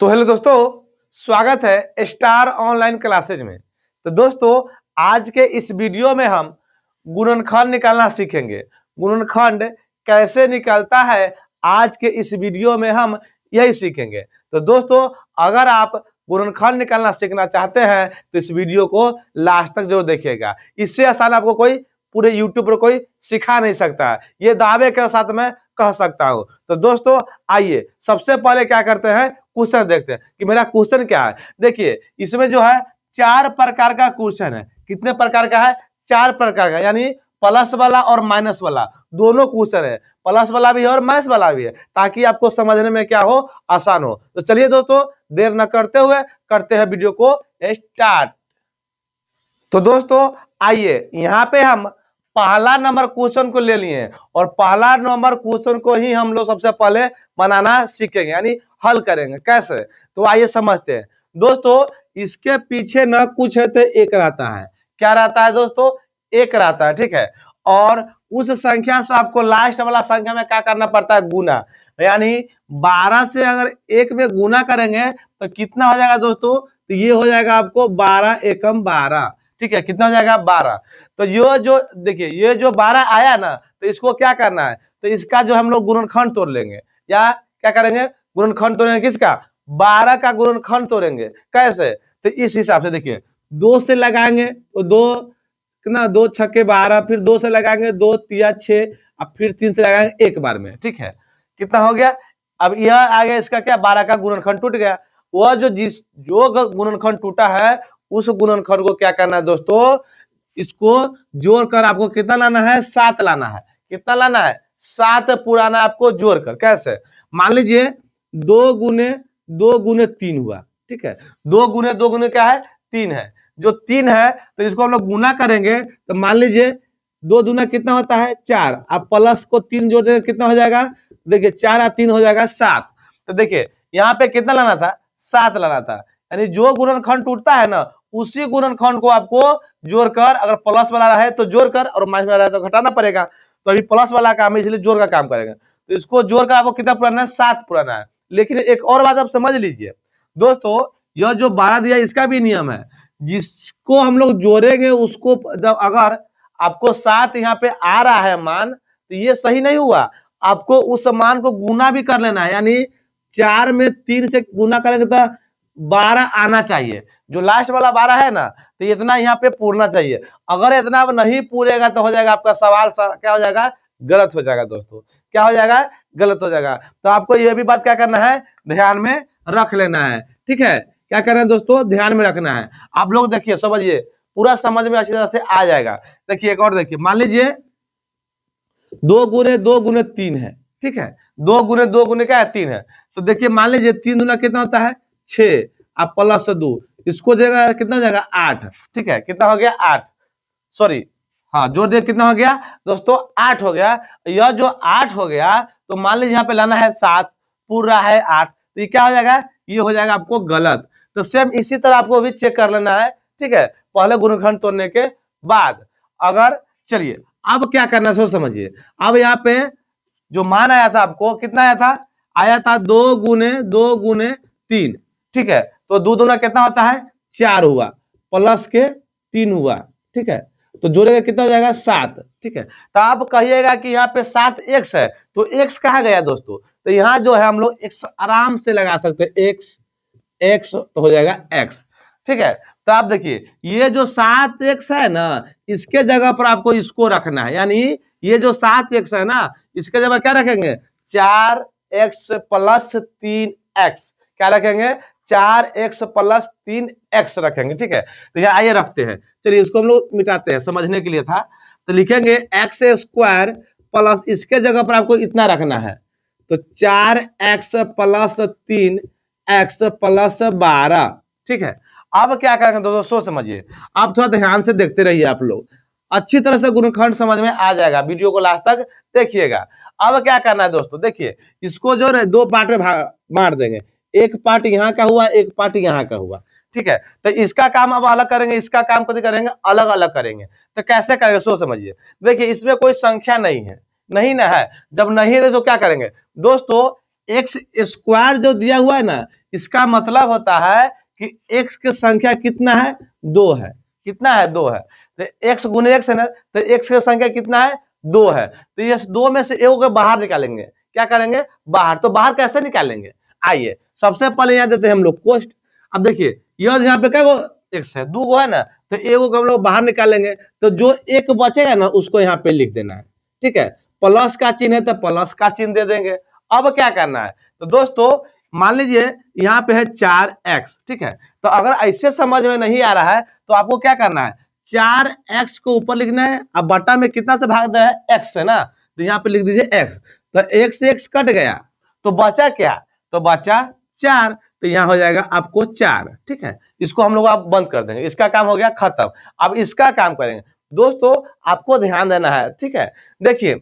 तो हेलो दोस्तों, स्वागत है स्टार ऑनलाइन क्लासेज में। तो दोस्तों, आज के इस वीडियो में हम गुणनखंड निकालना सीखेंगे। गुणनखंड कैसे निकलता है, आज के इस वीडियो में हम यही सीखेंगे। तो दोस्तों, अगर आप गुणनखंड निकालना सीखना चाहते हैं तो इस वीडियो को लास्ट तक जरूर देखिएगा। इससे आसान आपको कोई पूरे यूट्यूब पर कोई सिखा नहीं सकता है, ये दावे के साथ मैं कह सकता हूं। तो दोस्तों, आइए सबसे पहले क्या करते हैं, क्वेश्चन देखते हैं कि मेरा क्वेश्चन क्या है। देखिए, इसमें जो है 4 प्रकार का क्वेश्चन है। कितने प्रकार का है? 4 प्रकार का, यानी प्लस वाला और माइनस वाला दोनों क्वेश्चन है। प्लस वाला भी है और माइनस वाला भी है, ताकि आपको समझने में क्या हो, आसान हो। तो चलिए दोस्तों, देर न करते हुए करते हैं वीडियो को स्टार्ट। तो दोस्तों, आइए यहाँ पे हम पहला नंबर क्वेश्चन को ले लिए और पहला नंबर क्वेश्चन को ही हम लोग सबसे पहले बनाना सीखेंगे, यानी हल करेंगे। कैसे? तो आइए समझते हैं। दोस्तों, इसके पीछे न कुछ है तो एक रहता है। क्या रहता है दोस्तों? एक रहता है, ठीक है। और उस संख्या से आपको लास्ट वाला संख्या में क्या करना पड़ता है? गुना। यानी 12 से अगर एक में गुना करेंगे तो कितना हो जाएगा दोस्तों? तो ये हो जाएगा आपको 12 एकम 12, ठीक है। कितना हो जाएगा? 12। तो ये जो देखिए, ये जो 12 आया ना, तो इसको क्या करना है? तो इसका जो हम लोग गुणनखंड तोड़ लेंगे, या क्या करेंगे? गुणनखंड तोड़ेंगे। किसका? 12 का गुणनखंड तोड़ेंगे। कैसे? तो इस हिसाब से देखिए, 2 से लगाएंगे तो 2 कितना? 2 छक्के 12, फिर 2 से लगाएंगे 2 तिया 6, अब फिर 3 से लगाएंगे एक बार में, ठीक है। कितना हो गया? अब यह आ गया इसका क्या? 12 का गुणनखंड टूट गया। वह जो गुणनखंड टूटा है, उस गुणनखंड को क्या करना है दोस्तों? इसको जोड़कर आपको कितना लाना है? 7 लाना है। कितना लाना है? 7 पुराना आपको जोड़कर। कैसे? मान लीजिए 2 गुने 2 गुने 3 हुआ, ठीक है। 2 गुने क्या है? 3 है। जो 3 है तो इसको हम लोग गुना करेंगे तो मान लीजिए 2 दूना कितना होता है? 4। अब प्लस को 3 जोड़ देंगे, कितना हो जाएगा? देखिए 4 और 3 हो जाएगा 7। तो देखिए यहाँ पे कितना लाना था? 7 लाना था। यानी जो गुणनखंड टूटता है ना, उसी गुणनखंड को आपको जोड़कर, अगर प्लस वाला है तो जोड़कर, और माइनस वाला है तो घटाना पड़ेगा। तो अभी प्लस वाला काम है, इसलिए जोड़ का काम करेंगे। तो इसको जोड़कर आपको कितना पुराना है? 7 पुराना है। लेकिन एक और बात आप समझ लीजिए दोस्तों, यह जो 12 दिया इसका भी नियम है। जिसको हम लोग जोड़ेंगे उसको, जब अगर आपको 7 यहाँ पे आ रहा है मान, तो ये सही नहीं हुआ। आपको उस मान को गुना भी कर लेना है। यानी 4 में 3 से गुना करेंगे तो 12 आना चाहिए। जो लास्ट वाला 12 है ना, तो इतना यहाँ पे पूरना चाहिए। अगर इतना नहीं पूरेगा तो हो जाएगा आपका सवाल क्या हो जाएगा? गलत हो जाएगा दोस्तों। क्या हो जाएगा? गलत हो जाएगा। तो आपको यह भी बात क्या करना है? ध्यान में रख लेना है, ठीक है। क्या करना है दोस्तों? ध्यान में रखना है। आप लोग देखिए, समझिए, पूरा समझ में अच्छी तरह से आ जाएगा। देखिए एक और देखिए, मान लीजिए 2 गुने 3 है, ठीक है। 2 गुने क्या है? 3 है। तो देखिए मान लीजिए 3 दूना कितना होता है? 6। अब प्लस 2, इसको जगह कितना हो जाएगा? 8, ठीक है। कितना हो गया? 8। सॉरी, हाँ, जोड़ दे, कितना हो गया दोस्तों? 8 हो गया। यह जो 8 हो गया, तो मान लीजिए यहाँ पे लाना है 7, पूरा है 8, तो ये क्या हो जाएगा? ये हो जाएगा आपको गलत। तो सेम इसी तरह आपको भी चेक कर लेना है, ठीक है, पहले गुणनखंड तोड़ने के बाद। अगर चलिए अब क्या करना है सोच समझिए। अब यहाँ पे जो मान आया था आपको, कितना आया था? आया था 2 गुने 3, ठीक है। तो 2 दूना कितना होता है? 4 हुआ, प्लस के 3 हुआ, ठीक है। तो जोड़ेगा कितना हो जाएगा? 7, ठीक है। तो आप कहिएगा कि यहाँ पे 7 x है, तो x कहाँ गया दोस्तों? तो यहाँ जो है हम लोग x आराम से लगा सकते हैं। x तो हो जाएगा x, ठीक है। तो आप देखिए, ये जो 7x है ना, इसके जगह पर आपको इसको रखना है। यानी ये जो 7x है ना, इसके जगह क्या रखेंगे? 4x plus 3x। क्या रखेंगे? 4x प्लस 3x रखेंगे, ठीक है। तो यहाँ आइए रखते हैं। चलिए इसको हम लोग मिटाते हैं, समझने के लिए था। तो लिखेंगे एक्स स्क्वायर प्लस, इसके जगह पर आपको इतना रखना है, तो 4x प्लस 3x प्लस 12, ठीक है। अब क्या करेंगे दोस्तों? सोच समझिए, आप थोड़ा ध्यान से देखते रहिए। आप लोग अच्छी तरह से गुणनखंड समझ में आ जाएगा, वीडियो को लास्ट तक देखिएगा। अब क्या करना है दोस्तों? देखिए, इसको जो है 2 पार्ट में बांट देंगे। एक पार्ट यहाँ का हुआ, एक पार्ट यहाँ का हुआ, ठीक है। तो इसका काम अब अलग करेंगे, इसका काम कभी करेंगे अलग अलग करेंगे। तो कैसे करेंगे सोच समझिए। देखिए, इसमें कोई संख्या नहीं है, नहीं ना है। जब नहीं है तो क्या करेंगे दोस्तों? एक्स स्क्वायर जो दिया हुआ है ना, इसका मतलब होता है कि x की संख्या कितना है, 2 है। कितना है, 2 है। तो x गुने x है ना, तो x की संख्या कितना है, 2 है। तो ये 2 में से एक को बाहर निकालेंगे। क्या करेंगे, बाहर। तो बाहर कैसे निकालेंगे, आइए सबसे पहले यहाँ देते हैं हम लोग कोष्ट। अब देखिए यह यहाँ पे क्या वो x है, 2 है ना, तो एक को हम लोग बाहर निकालेंगे। तो जो एक बचेगा ना उसको यहाँ पे लिख देना है, ठीक है। प्लस का चिन्ह है तो प्लस का चिन्ह दे देंगे। अब क्या करना है, तो दोस्तों मान लीजिए यहाँ पे है 4x, ठीक है। तो अगर ऐसे समझ में नहीं आ रहा है तो आपको क्या करना है, 4x को ऊपर लिखना है। अब बटा में कितना से भाग दिया है, x है ना, तो यहाँ पे लिख दीजिए x। तो x से x कट गया तो बचा क्या, तो बचा 4। तो यहाँ हो जाएगा आपको 4, ठीक है। इसको हम लोग आप बंद कर देंगे, इसका काम हो गया खत्म। अब इसका काम करेंगे। दोस्तों आपको ध्यान देना है, ठीक है। देखिए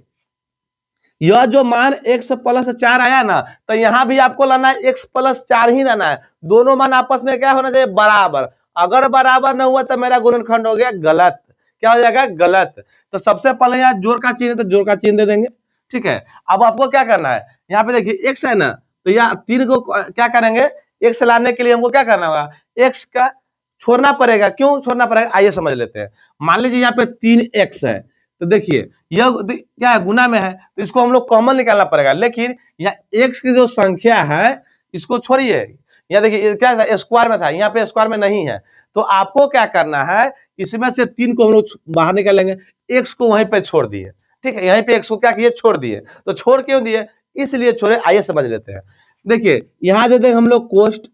यह जो मान x प्लस 4 आया ना, तो यहाँ भी आपको लाना है x प्लस 4 ही लाना है। दोनों मान आपस में क्या होना चाहिए, बराबर। अगर बराबर न हुआ तो मेरा गुणनखंड हो गया गलत। क्या हो जाएगा, गलत। तो सबसे पहले यहाँ जोड़ का चिन्ह है तो जोड़ का चिन्ह दे देंगे, ठीक है। अब आपको क्या करना है, यहाँ पे देखिए x है ना, तो यहाँ 3 को क्या करेंगे, x लाने के लिए हमको क्या करना होगा, x का छोड़ना पड़ेगा। क्यों छोड़ना पड़ेगा, आइए समझ लेते हैं। मान लीजिए यहाँ पे 3x है, तो देखिए यह क्या है, गुना में है, तो इसको हम लोग कॉमन निकालना पड़ेगा। लेकिन यहाँ x की जो संख्या है इसको छोड़िए, यहाँ देखिए क्या था, स्क्वायर में था, यहाँ पे स्क्वायर में नहीं है। तो आपको क्या करना है, इसमें से 3 को हम लोग बाहर निकालेंगे, x को वहीं पे छोड़ दिए, ठीक है। यहीं पे x को क्या किए, छोड़ दिए। तो छोड़ क्यों दिए, इसलिए छोड़े, आइए समझ लेते हैं। देखिए यहाँ दे देंगे हम लोग कोष्ट,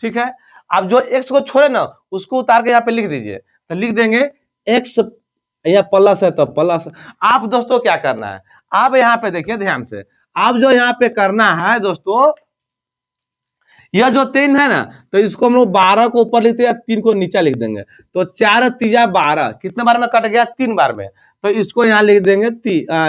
ठीक है। अब जो x को छोड़े ना उसको उतार के यहाँ पे लिख दीजिए। तो लिख देंगे x, यहाँ प्लस है तो प्लस। आप दोस्तों क्या करना है, आप यहाँ पे देखिए ध्यान से, आप जो यहाँ पे करना है दोस्तों, यह जो 3 है ना, तो इसको हम लोग 12 को ऊपर लिखते हैं, 3 को नीचे लिख देंगे। तो 4 3 12 कितने बार में कट गया, 3 बार में। तो इसको यहाँ लिख देंगे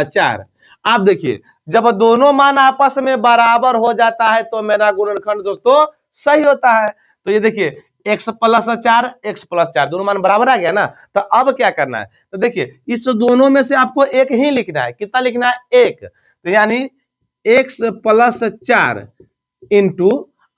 4। आप देखिए जब दोनों मान आपस में बराबर हो जाता है तो मेरा गुणनखंड दोस्तों सही होता है। तो ये देखिए x प्लस 4 x प्लस 4 दोनों मान बराबर आ गया ना। तो अब क्या करना है, तो देखिए इस दोनों में से आपको एक ही लिखना है। कितना लिखना है, एक। तो यानी x प्लस 4 इंटू,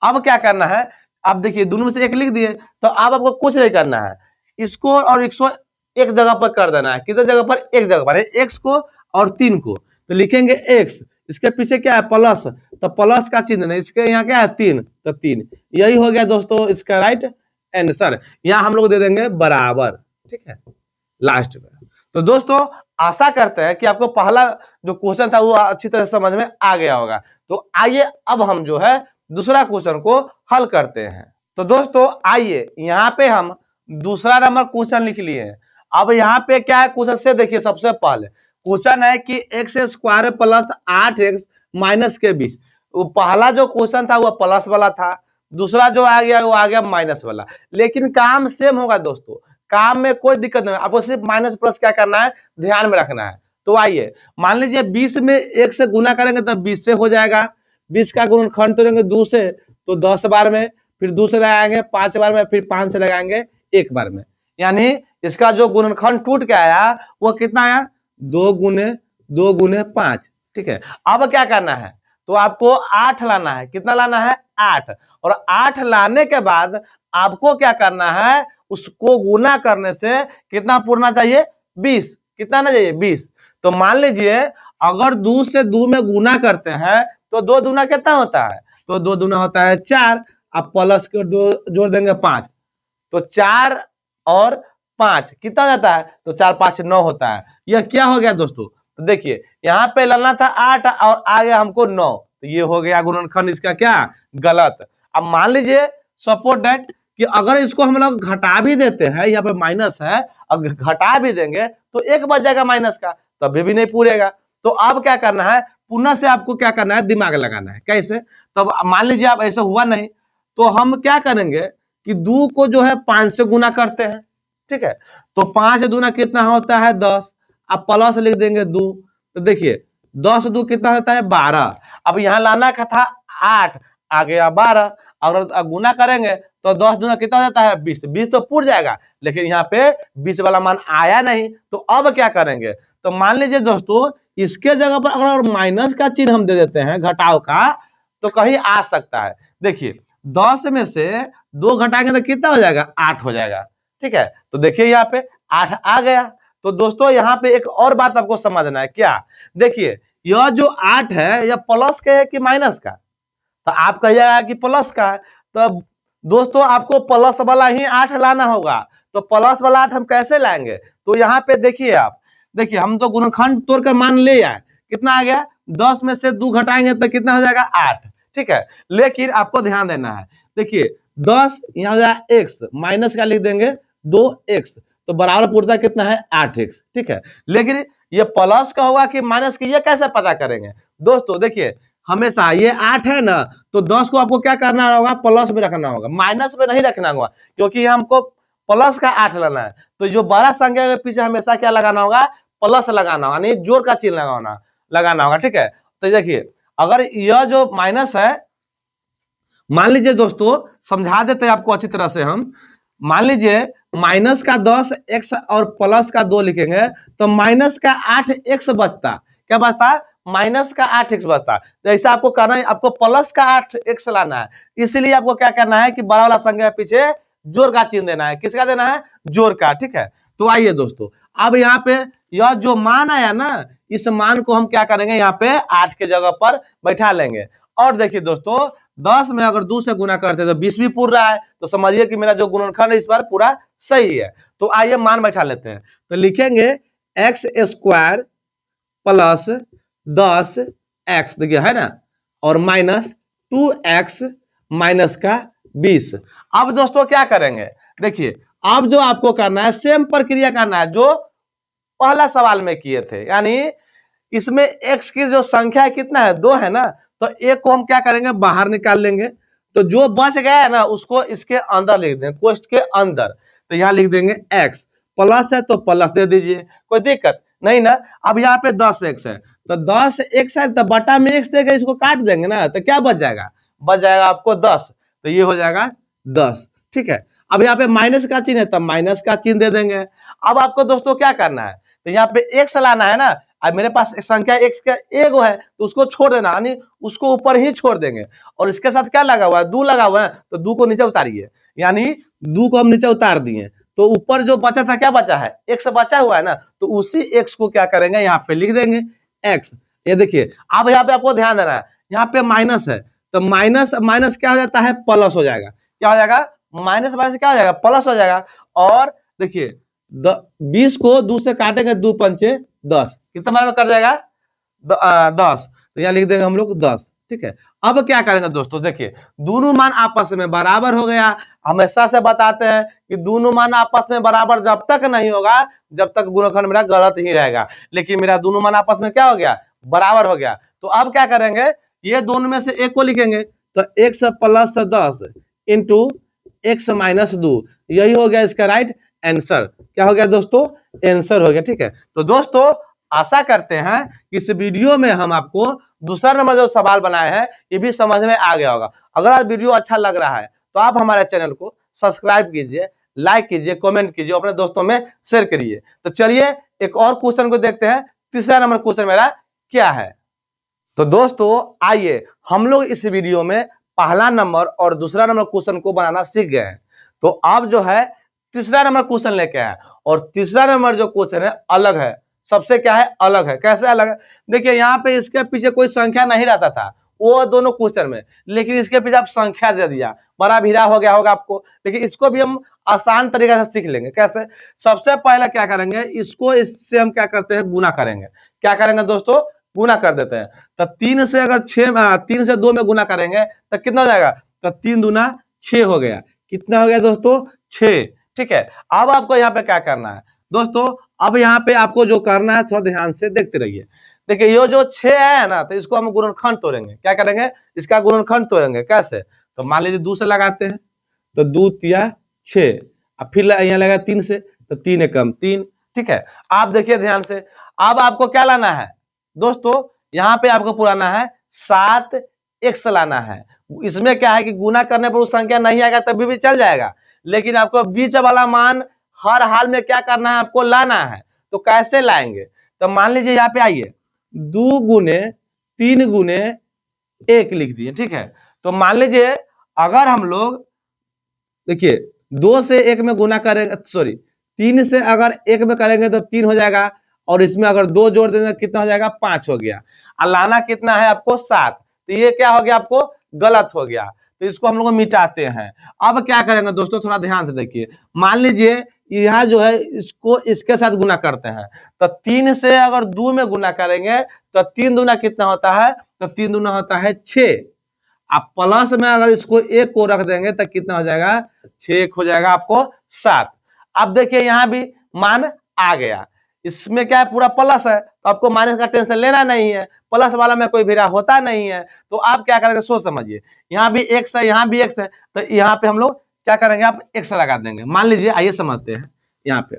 अब क्या करना है, आप देखिए दोनों में से एक लिख दिए। तो अब आपको कुछ नहीं करना है, इसको और इसको एक जगह पर कर देना है। कितने जगह पर, एक जगह पर, x को और 3 को। तो लिखेंगे x, इसके पीछे क्या है, प्लस, तो प्लस का चिन्ह नहीं, इसके यहाँ क्या है 3, तो 3। यही हो गया दोस्तों इसका राइट आंसर। यहाँ हम लोग दे देंगे बराबर, ठीक है, लास्ट में। तो दोस्तों आशा करते हैं कि आपको पहला जो क्वेश्चन था वो अच्छी तरह समझ में आ गया होगा। तो आइए अब हम जो है दूसरा क्वेश्चन को हल करते हैं। तो दोस्तों आइए यहाँ पे हम दूसरा नंबर क्वेश्चन लिख लिए हैं। अब यहाँ पे क्या है क्वेश्चन से देखिए, सबसे पहले क्वेश्चन है कि x square plus 8x minus के 20। वो पहला जो क्वेश्चन था वो प्लस वाला था, दूसरा जो आ गया वो आ गया माइनस वाला। लेकिन काम सेम होगा दोस्तों, काम में कोई दिक्कत नहीं, आपको सिर्फ माइनस प्लस क्या करना है, ध्यान में रखना है। तो आइए मान लीजिए 20 में 1 से गुना करेंगे तो 20 से हो जाएगा। 20 का गुणनखंड करेंगे 2 से तो 10 बार में, फिर 2 से लगाएंगे 5 बार में, फिर 5 से लगाएंगे 1 बार में। यानी इसका जो गुणनखंड टूट के आया वो कितना आया, 2 गुने 5, ठीक है। अब क्या करना है, तो आपको 8 लाना है। कितना लाना है, 8। और 8 लाने के बाद आपको क्या करना है, उसको गुना करने से कितना पूरना चाहिए, 20। कितना ना चाहिए, 20। तो मान लीजिए अगर 2 से 2 में गुना करते हैं तो 2 दूना कितना होता है, तो 2 दूना होता है 4। आप प्लस कर 2 जोड़ देंगे 5, तो 4 और 5 कितना जाता है, तो 4 5 9 होता है। यह क्या हो गया दोस्तों, तो देखिए यहाँ पे लाना था 8 और आ गया हमको 9, तो ये हो गया गुणनखंड इसका क्या, गलत। अब मान लीजिए सपोज दैट कि अगर इसको हम लोग घटा भी देते हैं, यहाँ पे माइनस है, अगर घटा भी देंगे तो 1 बच जाएगा माइनस का, तभी भी नहीं पूरेगा। तो अब क्या करना है, पुनः से आपको क्या करना है, दिमाग लगाना है। कैसे, तब मान लीजिए आप ऐसा हुआ नहीं तो हम क्या करेंगे कि 2 को जो है 5 से गुना करते हैं, ठीक है। तो 5 दूना कितना होता है, 10। अब प्लस लिख देंगे 2, तो देखिए 10 2 कितना होता है, 12। अब यहाँ लाना का था 8, आ गया 12। अगर गुना करेंगे तो 10 दूना कितना हो जाता है, 20। 20 तो पूर जाएगा, लेकिन यहाँ पे 20 वाला मान आया नहीं। तो अब क्या करेंगे, तो मान लीजिए दोस्तों इसके जगह पर अगर माइनस का चिन्ह हम दे देते हैं, घटाव का, तो कहीं आ सकता है। देखिए 10 में से 2 घटाएंगे तो कितना हो जाएगा, 8 हो जाएगा। ठीक है, तो देखिए यहाँ पे 8 आ गया। तो दोस्तों यहाँ पे एक और बात आपको समझना है, क्या, देखिए यह जो 8 है यह प्लस का है कि माइनस का, तो आप कहिएगा कि प्लस का है, तो दोस्तों आपको प्लस वाला ही 8 लाना होगा। तो प्लस वाला 8 हम कैसे लाएंगे, तो यहाँ पे देखिए आप, देखिए हम तो गुणनखंड तोड़कर मान ले आए, कितना आ गया, 10 में से 2 घटाएंगे तो कितना हो जाएगा, 8। ठीक है, लेकिन आपको ध्यान देना है, देखिए 10 यहाँ हो जाएगा एक्स, माइनस का लिख देंगे 2x, तो बराबर पूर्णतः कितना है, 8x। ठीक है, लेकिन ये प्लस का होगा कि माइनस का, ये कैसे पता करेंगे दोस्तों, देखिए हमेशा ये 8 है ना, तो 10 को आपको क्या करना होगा, प्लस में रखना होगा, माइनस में नहीं रखना होगा, क्योंकि हमको प्लस का 8 लाना है। तो जो बड़ा संख्या के पीछे हमेशा क्या लगाना होगा, प्लस लगाना होगा, यानी जोड़ का चिन्ह लगाना होगा। ठीक है, तो देखिए अगर यह जो माइनस है, मान लीजिए दोस्तों समझा देते हैं आपको अच्छी तरह से हम, मान लीजिए माइनस का 10 एक्स और प्लस का 2 लिखेंगे, तो माइनस का 8 एक्स बचता, क्या बचता, माइनस का 8 एक्स बचता। तो ऐसा आपको करना है, आपको प्लस का 8 एक्स लाना है, इसलिए आपको क्या करना है कि बड़ा वाला संख्या के पीछे जोड़ का चिन्ह देना है, किसका देना है, जोड़ का। ठीक है, तो आइए दोस्तों, अब यहाँ पे यह जो मान आया ना, इस मान को हम क्या करेंगे, यहाँ पे 8 के जगह पर बैठा लेंगे। और देखिए दोस्तों 10 में अगर 2 से गुना करते तो 20 भी पूर रहा है, तो समझिए कि मेरा जो गुणनखंड इस बार पूरा सही है। तो आइए मान बैठा लेते हैं, तो लिखेंगे एक्स स्क्वायर प्लस 10x, देखिए है ना, और माइनस 2x माइनस का 20। अब दोस्तों क्या करेंगे, देखिए अब जो आपको करना है सेम प्रक्रिया करना है जो पहला सवाल में किए थे, यानी इसमें x की जो संख्या है कितना है, 2 है ना, तो एक को हम क्या करेंगे, बाहर निकाल लेंगे, तो जो बच गया है ना उसको इसके अंदर लिख देंगे, कोष्ठ के अंदर। तो यहाँ लिख देंगे x, प्लस है तो प्लस दे दीजिए, कोई दिक्कत नहीं ना। अब यहाँ पे 10x है, तो 10x है तो बटा में x देगा, इसको काट देंगे ना, तो क्या बच जाएगा, बच जाएगा आपको 10, तो ये हो जाएगा 10। ठीक है, अब यहाँ पे माइनस का चिन्ह है, तो माइनस का चिन्ह दे देंगे। अब आपको दोस्तों क्या करना है, तो यहाँ पे x लाना है ना, अब मेरे पास संख्या x का एगो है, तो उसको छोड़ देना, यानी उसको ऊपर ही छोड़ देंगे, और इसके साथ क्या लगा हुआ है, 2 लगा हुआ है, तो 2 को नीचे उतारिए, यानी 2 को हम नीचे उतार दिए, तो ऊपर जो बचा था क्या बचा है, x बचा हुआ है ना, तो उसी x को क्या करेंगे, यहाँ पे लिख देंगे x। ये देखिए अब यहाँ पे आपको ध्यान देना है, यहाँ पे माइनस है, तो माइनस माइनस क्या हो जाता है, प्लस हो जाएगा, क्या हो जाएगा, माइनस माइनस क्या हो जाएगा, प्लस हो जाएगा। और देखिए 20 को 2 से काटेंगे, 2 पंचे 10, कितना बराबर कर जाएगा, 10, तो यहाँ लिख देंगे हम लोग 10। ठीक है, अब क्या करेंगे दोस्तों, देखिए दोनों मान आपस में बराबर हो गया। हमेशा से बताते हैं कि दोनों मान आपस में बराबर जब तक नहीं होगा, जब तक गुणनखंड मेरा गलत ही रहेगा, लेकिन मेरा दोनों मान आपस में क्या हो गया, बराबर हो गया। तो अब क्या करेंगे, ये दोनों में से एक को लिखेंगे, तो x plus 10 into x minus 2, यही हो गया इसका राइट आंसर। क्या हो गया दोस्तों, आंसर हो गया। ठीक है, तो दोस्तों आशा करते हैं कि इस वीडियो में हम आपको दूसरा नंबर जो सवाल बनाए हैं ये भी समझ में आ गया होगा। अगर आज वीडियो अच्छा लग रहा है तो आप हमारे चैनल को सब्सक्राइब कीजिए, लाइक कीजिए, कमेंट कीजिए, अपने दोस्तों में शेयर करिए। तो चलिए एक और क्वेश्चन को देखते हैं, तीसरा नंबर क्वेश्चन मेरा क्या है। तो दोस्तों आइए हम लोग इस वीडियो में पहला नंबर और दूसरा नंबर क्वेश्चन को बनाना सीख गए हैं। तो अब जो है तीसरा नंबर क्वेश्चन लेके आए, और तीसरा नंबर जो क्वेश्चन है अलग है, सबसे क्या है, अलग है। कैसे अलग है, देखिए यहाँ पे इसके पीछे कोई संख्या नहीं रहता था वो दोनों क्वेश्चन में, लेकिन इसके पीछे आप संख्या दे दिया, बड़ा भीड़ा हो गया होगा आपको। लेकिन इसको भी हम आसान तरीके से सीख लेंगे। कैसे, सबसे पहले क्या करेंगे, इसको इससे हम क्या करते हैं, गुना करेंगे। क्या करेंगे दोस्तों, गुना कर देते हैं। तो 3 से अगर 3 से 2 में गुना करेंगे तो कितना हो जाएगा, तो 3 दूना 6 हो गया। कितना हो गया दोस्तों, 6। ठीक है, अब आपको यहाँ पे क्या करना है दोस्तों, अब यहाँ पे आपको जो करना है थोड़ा ध्यान से देखते रहिए। देखिए ये जो 6 है ना, तो इसको हम गुणनखंड तोड़ेंगे। क्या करेंगे, इसका गुणनखंड तोड़ेंगे। कैसे, तो मान लीजिए 2 से लगाते हैं, तो 2 तिया 6, अब फिर यहाँ लगा 3 से, तो 3 एकम 3। ठीक है, आप देखिए ध्यान से, अब आपको क्या लाना है दोस्तों, यहाँ पे आपको पुराना है 7x लाना है। इसमें क्या है कि गुना करने पर वो संख्या नहीं आएगा तभी भी चल जाएगा, लेकिन आपको बीच वाला मान हर हाल में क्या करना है, आपको लाना है। तो कैसे लाएंगे, तो मान लीजिए यहाँ पे आइए, 2 गुने 3 गुने 1 लिख दिए। ठीक है, तो मान लीजिए अगर हम लोग देखिए 2 से 1 में गुना करेंगे, सॉरी 3 से अगर 1 में करेंगे तो 3 हो जाएगा, और इसमें अगर 2 जोड़ देंगे कितना हो जाएगा, 5 हो गया। और लाना कितना है आपको, 7। तो ये क्या हो गया आपको, गलत हो गया। तो इसको हम लोग मिटाते हैं। अब क्या करेंगे दोस्तों, थोड़ा ध्यान से देखिए। मान लीजिए यहाँ जो है इसको इसके साथ गुना करते हैं, तो 3 से अगर 2 में गुना करेंगे तो 3 दूना कितना होता है, तो 3 दूना होता है 6। आप प्लस में अगर इसको 1 को रख देंगे तो कितना हो जाएगा, 6 हो जाएगा आपको 7। अब देखिए यहाँ भी मान आ गया, इसमें क्या है पूरा प्लस है, तो आपको माइनस का टेंशन लेना नहीं है, प्लस वाला में कोई भिड़ा होता नहीं है। तो आप क्या करेंगे, सोच समझिए, यहाँ भी एक्स है, यहाँ भी एक्स है, तो यहाँ पे हम लोग क्या करेंगे, आप एक्स लगा देंगे। मान लीजिए, आइए समझते हैं। यहाँ पे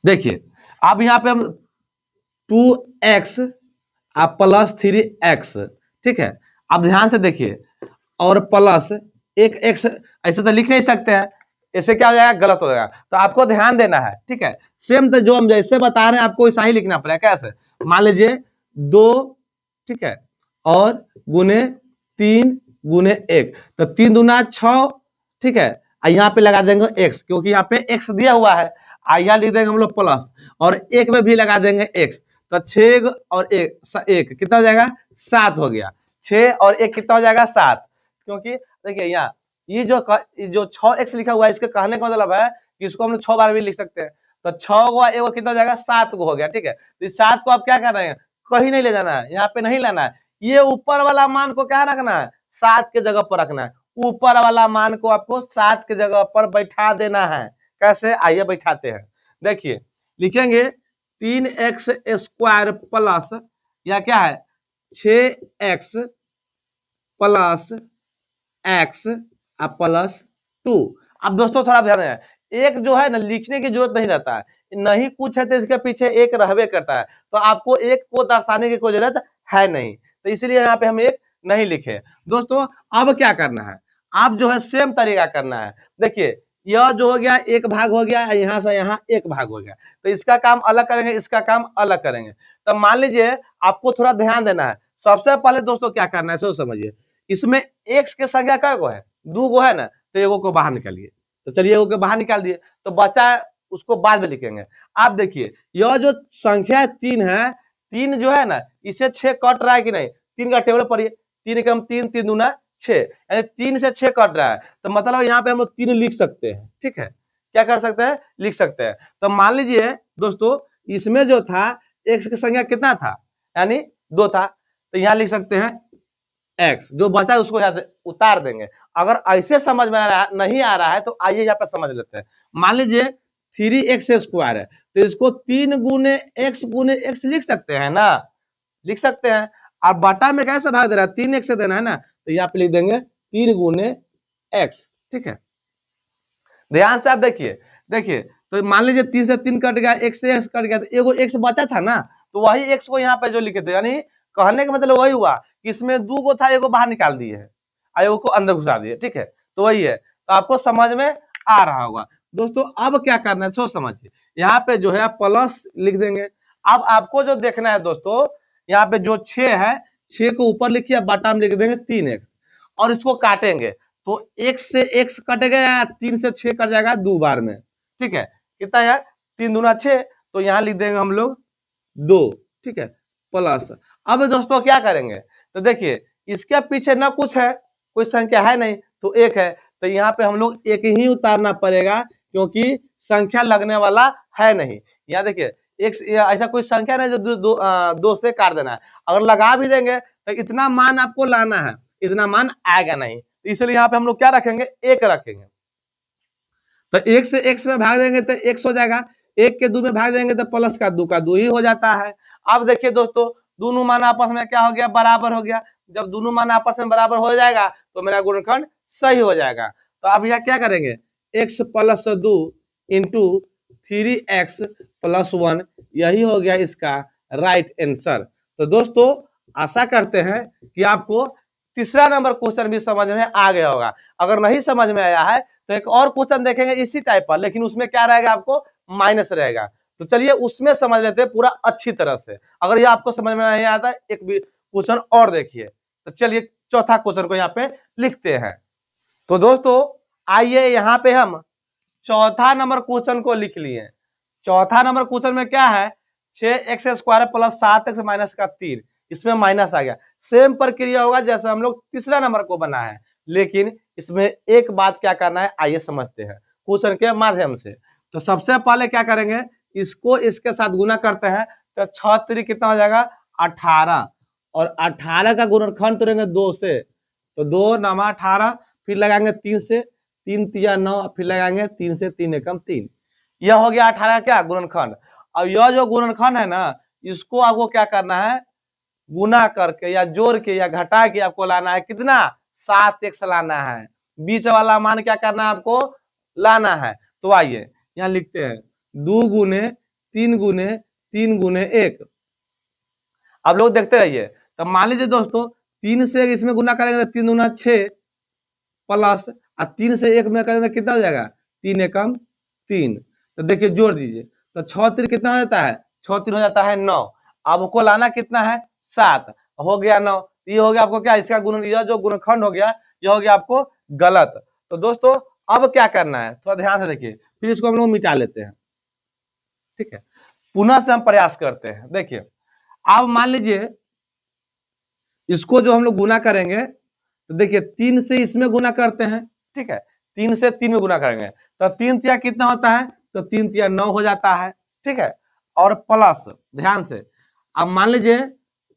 देखिए, अब यहाँ पे हम 2x आप प्लस 3x, ठीक है। अब ध्यान से देखिए, और प्लस 1x, ऐसे तो लिख नहीं सकते हैं, ऐसे क्या हो जाएगा, गलत हो जाएगा। तो आपको ध्यान देना है, ठीक है। सेम तो जो हम जैसे बता रहे हैं आपको वैसा ही लिखना पड़ेगा। कैसे, मान लीजिए 2, ठीक है, और गुने 3 गुने 1, तो 3 दूना 6, ठीक है। यहाँ पे लगा देंगे x, क्योंकि यहाँ पे x दिया हुआ है। यहाँ लिख देंगे हम लोग प्लस, और 1 में भी लगा देंगे x, तो 6 और 1 कितना हो जाएगा, 7 हो गया। 6 और 1 कितना हो जाएगा, 7। क्योंकि देखिए यहाँ ये जो 6x लिखा हुआ है, इसके कहने का मतलब है कि इसको हम लोग 6 बार भी लिख सकते हैं। तो 6 को 1 कितना हो जाएगा, 7 को हो गया, ठीक है। तो इस 7 को आप क्या कर रहे हैं, कहीं नहीं ले जाना है, यहाँ पे नहीं लाना है। ये ऊपर वाला मान को क्या रखना है, 7 के जगह पर रखना है। ऊपर वाला मान को आपको 7 के जगह पर बैठा देना है। कैसे, आइए बैठाते हैं। देखिए लिखेंगे 3x स्क्वायर प्लस, या क्या है 6x प्लस x प्लस 2। अब दोस्तों थोड़ा ध्यान दें, एक जो है ना लिखने की जरूरत नहीं रहता है, नहीं कुछ है तो इसके पीछे एक रहबे करता है, तो आपको एक को दर्शाने की कोई जरूरत है नहीं, तो इसलिए यहाँ पे हम एक नहीं लिखे। दोस्तों अब क्या करना है, आप जो है सेम तरीका करना है। देखिए यह जो हो गया एक भाग हो गया, यहाँ से यहाँ एक भाग हो गया, तो इसका काम अलग करेंगे, इसका काम अलग करेंगे। तो मान लीजिए आपको थोड़ा ध्यान देना है। सबसे पहले दोस्तों क्या करना है, सोच समझिए, इसमें x के संख्या क्या गो है, 2 गो है ना, तो एगो को बाहर निकालिए। तो चलिए एगो को बाहर निकाल दिए, तो बचा उसको बाद में लिखेंगे। आप देखिए यह जो संख्या 3 है, 3 जो है ना, इसे 6 कट रहा है कि नहीं, 3 का टेबल पढ़िए, 3 कम 3, 3 दूना 6, यानी 3 से 6 कट रहा है, तो मतलब यहाँ पे हम लोग 3 लिख सकते हैं, ठीक है। क्या कर सकते हैं, लिख सकते हैं। तो मान लीजिए दोस्तों इसमें जो था x की संख्या कितना था, यानी 2 था, तो यहाँ लिख सकते हैं x, जो बचा उसको यहाँ से उतार देंगे। अगर ऐसे समझ में नहीं आ रहा है तो आइए यहाँ पे समझ लेते हैं। मान लीजिए 3x स्क्वायर है, तो इसको 3 गुने x लिख सकते हैं ना, लिख सकते हैं। और बटा में कैसे भाग दे रहा है, 3x से देना है ना, तो यहाँ पे लिख देंगे 3 गुने x, ठीक है। ध्यान से आप देखिए, देखिए तो मान लीजिए 3 से 3 कट गया, x से x कट गया, तो एगो x बचा था ना, तो वही x को यहाँ पे जो लिखे थे, यानी कहने का मतलब वही हुआ कि इसमें 2 को था, एगो बाहर निकाल दिए है, एगो को अंदर घुसा दिए, ठीक है। तो वही है, तो आपको समझ में आ रहा होगा। दोस्तों अब क्या करना है, सोच समझिए, यहाँ पे जो है आप प्लस लिख देंगे। अब आपको जो देखना है दोस्तों, यहाँ पे जो 6 है, 6 को ऊपर लिखिए, बटा में लिख देंगे 3x, और इसको काटेंगे, तो x से x कटेगा, 3 से 6 कट जाएगा 2 बार में, ठीक है। कितना है, 3 दूना 6, तो यहाँ लिख देंगे हम लोग 2, ठीक है, प्लस। अब दोस्तों क्या करेंगे, तो देखिए इसके पीछे ना कुछ है, कोई संख्या है नहीं, तो 1 है, तो यहाँ पे हम लोग 1 ही उतारना पड़ेगा, क्योंकि संख्या लगने वाला है नहीं। यहाँ देखिए एक ऐसा कोई संख्या नहीं जो 2 से काट देना है। अगर लगा भी देंगे तो इतना मान आपको लाना है, इतना मान आएगा नहीं, तो इसलिए यहाँ पे हम लोग क्या रखेंगे, 1 रखेंगे। तो 1 से x में भाग देंगे तो x हो जाएगा, 1 के 2 में भाग देंगे तो प्लस का 2 का 2 ही हो जाता है। अब देखिए दोस्तों दोनों मान आपस में क्या हो गया, बराबर हो गया। जब दोनों मान आपस में बराबर हो जाएगा तो मेरा गुणनखंड सही हो जाएगा। तो अब यहाँ क्या करेंगे, x plus 2 into 3x plus 1, यही हो गया इसका राइट आंसर। तो दोस्तों आशा करते हैं कि आपको तीसरा नंबर क्वेश्चन भी समझ में आ गया होगा। अगर नहीं समझ में आया है तो एक और क्वेश्चन देखेंगे इसी टाइप पर, लेकिन उसमें क्या रहेगा, आपको माइनस रहेगा। तो चलिए उसमें समझ लेते हैं पूरा अच्छी तरह से। अगर ये आपको समझ में नहीं आता, एक भी क्वेश्चन और देखिए। तो चलिए चौथा क्वेश्चन को यहाँ पे लिखते हैं। तो दोस्तों आइए यहाँ पे हम चौथा नंबर क्वेश्चन को लिख लिए। चौथा नंबर क्वेश्चन में क्या है, 6x² प्लस 7x माइनस का 3, इसमें माइनस आ गया। सेम प्रक्रिया होगा जैसे हम लोग तीसरा नंबर को बना है, लेकिन इसमें एक बात क्या करना है आइए समझते हैं क्वेश्चन के माध्यम से। तो सबसे पहले क्या करेंगे, इसको इसके साथ गुना करते हैं तो 6 3 कितना हो जाएगा 18, और 18 का गुणनखंड करेंगे 2 से, तो 2 नमा 18, फिर लगाएंगे 3 से, 3 तिया 9, फिर लगाएंगे 3 से, 3 एकम 3। यह हो गया 18 का क्या गुणनखंड। अब यह जो गुणनखंड है ना, इसको आपको क्या करना है, गुना करके या जोड़ के या घटा के आपको लाना है कितना, 7x लाना है। बीच वाला मान क्या करना है आपको, लाना है। तो आइए यहाँ लिखते हैं 2 गुने 3 गुने 3 गुने 1। आप लोग देखते रहिए। तो मान लीजिए दोस्तों 3 से इसमें गुना करेंगे तो 3 दूना 6 प्लस 3 से 1 में करेंगे कितना हो जाएगा 3 एकम 3। तो देखिए जोड़ दीजिए, तो 6 3 कितना हो जाता है, 6 3 हो जाता है 9। आपको लाना कितना है 7, हो गया 9। ये हो गया आपको क्या, इसका गुण, यह जो गुणनखंड हो गया यह हो गया आपको गलत। तो दोस्तों अब क्या करना है थोड़ा ध्यान से देखिए, फिर इसको हम लोग मिटा लेते हैं। ठीक है, पुनः से हम प्रयास करते हैं। देखिए अब मान लीजिए इसको जो हम लोग गुना करेंगे, तो देखिए 3 से इसमें गुना करते हैं। ठीक है, 3 से 3 में गुना करेंगे तो 3 तिया कितना होता है, तो 3 तिया 9 हो जाता है। ठीक है, और प्लस ध्यान से, अब मान लीजिए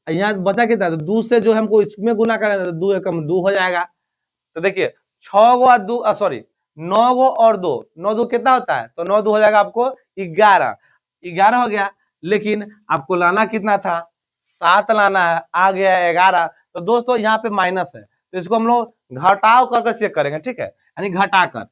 यहाँ बचा कितना, तो 2 से जो हमको इसमें गुना करेंगे तो 2 एकम 2 हो जाएगा। तो देखिए 6 गो 2 सॉरी 9 गो और 2, 9 2 कितना होता है, तो 9 2 हो जाएगा आपको 11, 11 हो गया। लेकिन आपको लाना कितना था, 7 लाना है, आ गया 11। तो दोस्तों यहाँ पे माइनस है, तो इसको हम लोग घटाव करके चेक करेंगे। ठीक है, यानी घटा कर।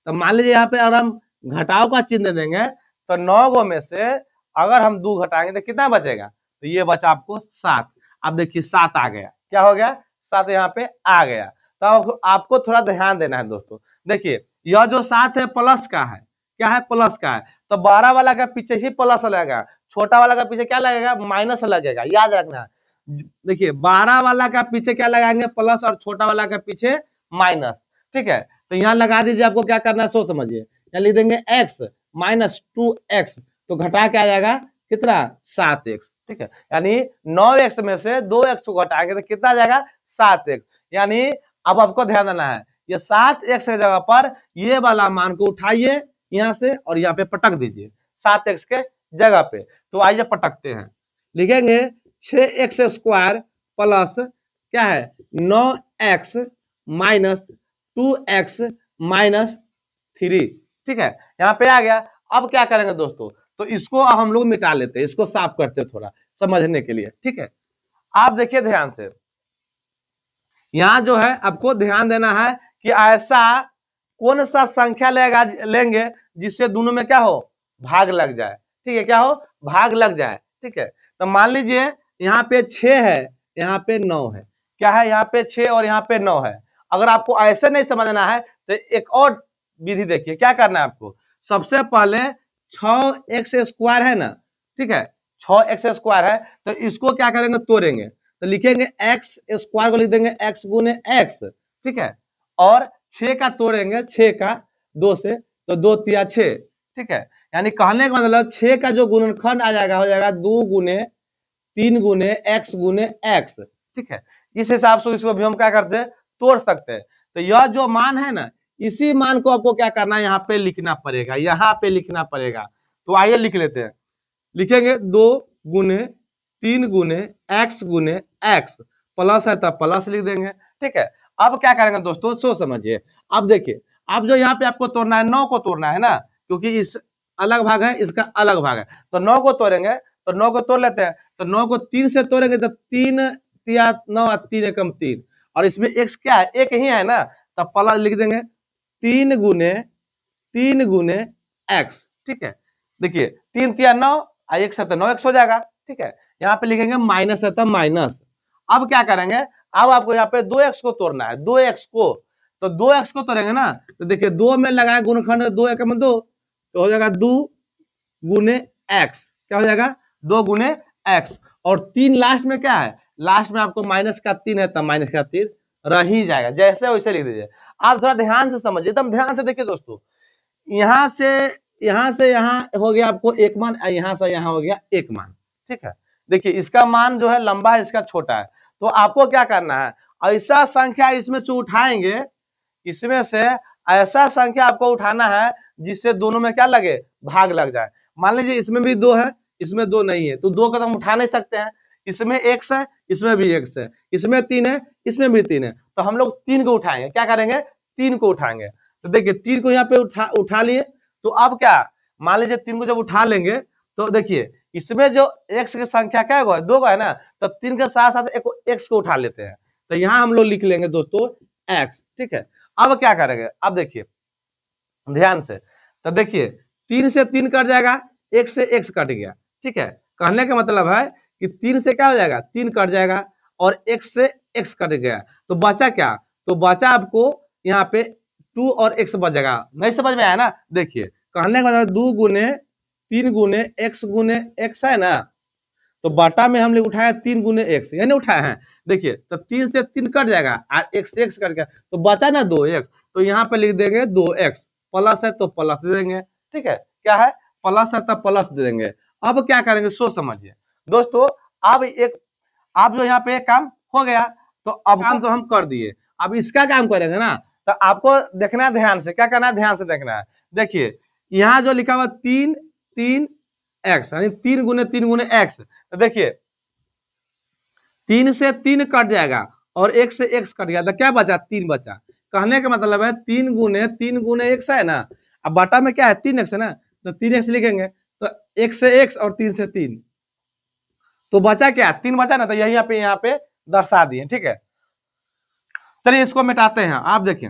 तो मान लीजिए यहाँ पे अगर हम घटाव का चिन्ह दे देंगे तो 9 गो में से अगर हम 2 घटाएंगे तो कितना बचेगा, तो ये बचा आपको 7। अब देखिए 7 आ गया, क्या हो गया 7 यहाँ पे आ गया। तो आपको थोड़ा ध्यान देना है दोस्तों। देखिए यह जो 7 है प्लस का है, क्या है प्लस का है, तो 12 वाला का पीछे ही प्लस लगेगा, छोटा वाला का पीछे क्या लगेगा माइनस लगेगा, याद रखना। देखिए 12 वाला का पीछे क्या लगाएंगे प्लस, और छोटा वाला का पीछे माइनस। ठीक है, तो यहाँ लगा दीजिए, आपको क्या करना है सो समझिए। यहाँ लिख देंगे x माइनस 2x, तो घटा के आ जाएगा कितना 7x। ठीक है, यानी 9x में से 2x को घटाएंगे तो कितना आ जाएगा 7x। यानी अब आपको ध्यान देना है, ये 7x की जगह पर ये वाला मान को उठाइए यहाँ से और यहाँ पे पटक दीजिए 7x के जगह पे। तो आइए पटकते हैं, लिखेंगे 6x² प्लस क्या है 9x माइनस 2x माइनस 3। ठीक है, यहाँ पे आ गया। अब क्या करेंगे दोस्तों, तो इसको हम लोग मिटा लेते हैं, इसको साफ करते हैं थोड़ा समझने के लिए। ठीक है, आप देखिए ध्यान से, यहाँ जो है आपको ध्यान देना है कि ऐसा कौन सा संख्या लेंगे जिससे दोनों में क्या हो भाग लग जाए। ठीक है, क्या हो भाग लग जाए। ठीक है, तो मान लीजिए यहाँ पे 6 है, यहाँ पे 9 है, क्या है यहाँ पे 6 और यहाँ पे 9 है। अगर आपको ऐसे नहीं समझना है तो एक और विधि देखिए, क्या करना है आपको, सबसे पहले 6x² है ना, ठीक है 6x² है, तो इसको क्या करेंगे तोड़ेंगे, तो लिखेंगे x² को लिख देंगे x गुने x। ठीक है, और 6 का तोड़ेंगे 6 का 2 से, तो 2 तिया 6। ठीक है, यानी कहने का मतलब 6 का जो गुणनखंड आ जाएगा हो जाएगा 2 गुने 3 गुने x गुने x। ठीक है, इस हिसाब से इसको भी हम क्या करते हैं तोड़ सकते हैं। तो यह जो मान है ना, इसी मान को आपको क्या करना है यहाँ पे लिखना पड़ेगा, यहाँ पे लिखना पड़ेगा। तो आइए लिख लेते हैं, लिखेंगे 2 गुने 3 गुने x गुने x, प्लस है तो प्लस लिख देंगे। ठीक है, अब क्या करेंगे दोस्तों सो समझिए। अब देखिए, अब जो यहाँ पे आपको तोड़ना है 9 को तोड़ना है ना, क्योंकि इस अलग भाग है इसका अलग भाग है, तो 9 को तोड़ेंगे, तो 9 को तोड़ लेते हैं। तो 9 को 3 से तोड़ेंगे तो 3 तिया 9 3 एकम 3, और इसमें x क्या है एक ही है ना, तो प्लस लिख देंगे 3 गुने x। ठीक है, देखिए 3 तिया 9 और 1 से 9x हो जाएगा। ठीक है, यहाँ पे लिखेंगे माइनस है तो माइनस। अब क्या करेंगे, अब आपको यहाँ पे 2x को तोड़ना है, 2x को, तो 2x को तोड़ेंगे ना, तो देखिए 2 में लगाए गुणनखंड 2 एकम 2, तो हो जाएगा 2 गुने x, क्या हो जाएगा 2 गुने x, और 3 लास्ट में क्या है, लास्ट में आपको माइनस का 3 है तो माइनस का 3, रह ही जाएगा, जैसे वैसे लिख दीजिए। आप थोड़ा ध्यान से समझिए, एकदम ध्यान से देखिए दोस्तों। यहाँ से यहाँ हो गया आपको एक मान, यहाँ से यहाँ हो गया एक मान, ठीक है। देखिए इसका मान जो है लंबा है, इसका छोटा है। तो आपको क्या करना है, ऐसा संख्या इसमें से उठाएंगे, इसमें से ऐसा संख्या आपको उठाना है जिससे दोनों में क्या लगे, भाग लग जाए। मान लीजिए इसमें भी 2 है, इसमें 2 नहीं है, तो 2 का तो हम उठा नहीं सकते हैं। इसमें x है, इसमें भी x है, इसमें 3 है, इसमें भी 3 है, तो हम लोग 3 को उठाएंगे। क्या करेंगे, 3 को उठाएंगे। तो देखिए 3 को यहाँ पे उठा लिए। तो अब क्या, मान लीजिए 3 को जब उठा लेंगे तो देखिए इसमें जो x की संख्या क्या है, 2 है ना, तो 3 के साथ साथ एक x को उठा लेते हैं। तो यहाँ हम लोग लिख लेंगे दोस्तों x, ठीक है। अब क्या करेंगे, अब देखिए ध्यान से, तो देखिए 3 से 3 कट जाएगा, x से x कट गया, ठीक है। कहने का मतलब है कि 3 से क्या हो जाएगा, 3 कट जाएगा, और x से x कट गया, तो बचा क्या, तो बचा आपको यहाँ पे 2 और x बच जाएगा। नहीं समझ में आया ना, देखिए कहने का मतलब 2 गुने 3 गुने x है ना, तो बाटा में हम लोग उठाया 3 गुने x, यानी उठाया है। देखिए तो 3 से 3 कट जाएगा और x से x कट गया, तो बचा ना 2x, तो यहाँ पे लिख देंगे 2x, प्लस है तो प्लस दे देंगे, ठीक है। क्या है, प्लस है तो प्लस दे देंगे। अब क्या करेंगे, सोच समझिए दोस्तों। अब आप जो यहाँ पे एक काम हो गया, तो अब काम तो हम कर दिए, अब इसका काम करेंगे ना। तो आपको देखना है ध्यान से, क्या करना है, ध्यान से देखना है। देखिए यहाँ जो लिखा हुआ 3 3 x, यानी 3 गुने x, तो देखिए 3 से 3 कट जाएगा और x से x कट गया, तो क्या बचा, 3 बचा। कहने का मतलब है 3 गुने x है ना, अब बाटा में क्या है, 3x है ना, तो 3x लिखेंगे, तो x से x और 3 से 3, तो बचा क्या, 3 बचा ना, तो यही यहाँ पे दर्शा दिए, ठीक है। चलिए इसको मिटाते हैं। आप देखिए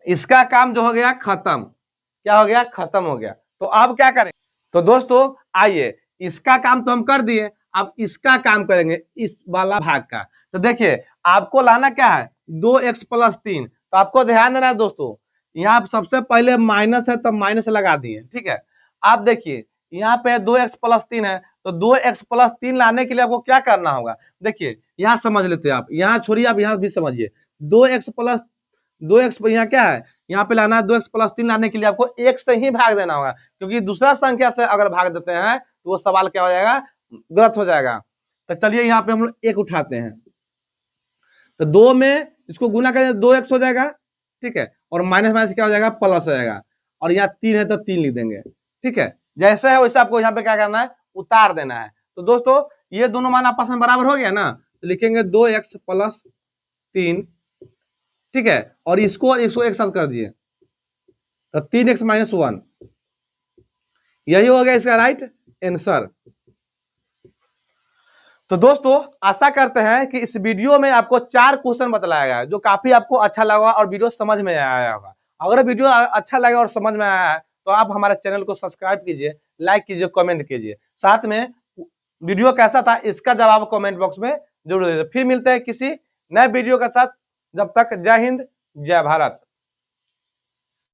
इसका काम जो हो गया खत्म, क्या हो गया, खत्म हो गया। तो अब क्या करें, तो दोस्तों आइए, इसका काम तो हम कर दिए, अब इसका काम करेंगे, इस वाला भाग का। तो देखिए आपको लाना क्या है, 2x प्लस 3। तो आपको ध्यान देना है दोस्तों, यहाँ सबसे पहले माइनस है तो माइनस लगा दिए, ठीक है। आप देखिए यहाँ पे 2x प्लस 3 है, तो 2x प्लस 3 लाने के लिए आपको क्या करना होगा, देखिए यहाँ समझ लेते हैं आप, यहाँ छोड़िए, आप यहाँ भी समझिए। 2x यहाँ क्या है, यहाँ पे लाना है 2x प्लस 3 लाने के लिए आपको 1 से ही भाग देना होगा, क्योंकि दूसरा संख्या से अगर भाग देते हैं तो वो सवाल क्या हो जाएगा, गलत हो जाएगा। तो चलिए यहाँ पे हम लोग 1 उठाते हैं, तो 2 में इसको गुना करें 2x हो जाएगा, ठीक है, और माइनस माइनस क्या हो जाएगा, प्लस हो जाएगा, और यहाँ 3 है तो 3 लिख देंगे, ठीक है। जैसे है वैसे आपको यहाँ पे क्या करना है, उतार देना है। तो दोस्तों ये दोनों मान आपस में बराबर हो गया ना, तो लिखेंगे 2x प्लस 3, ठीक है, और इसको एक साथ कर दिए, तो 3x माइनस 1, यही हो गया इसका राइट आंसर। तो दोस्तों आशा करते हैं कि इस वीडियो में आपको 4 क्वेश्चन बतलाया गया है, जो काफी आपको अच्छा लगा और वीडियो समझ में आया होगा। अगर वीडियो अच्छा लगा और समझ में आया है तो आप हमारे चैनल को सब्सक्राइब कीजिए, लाइक कीजिए, कमेंट कीजिए। साथ में वीडियो कैसा था इसका जवाब कमेंट बॉक्स में जरूर दीजिए। फिर मिलते हैं किसी नए वीडियो के साथ, जब तक जय हिंद जय भारत।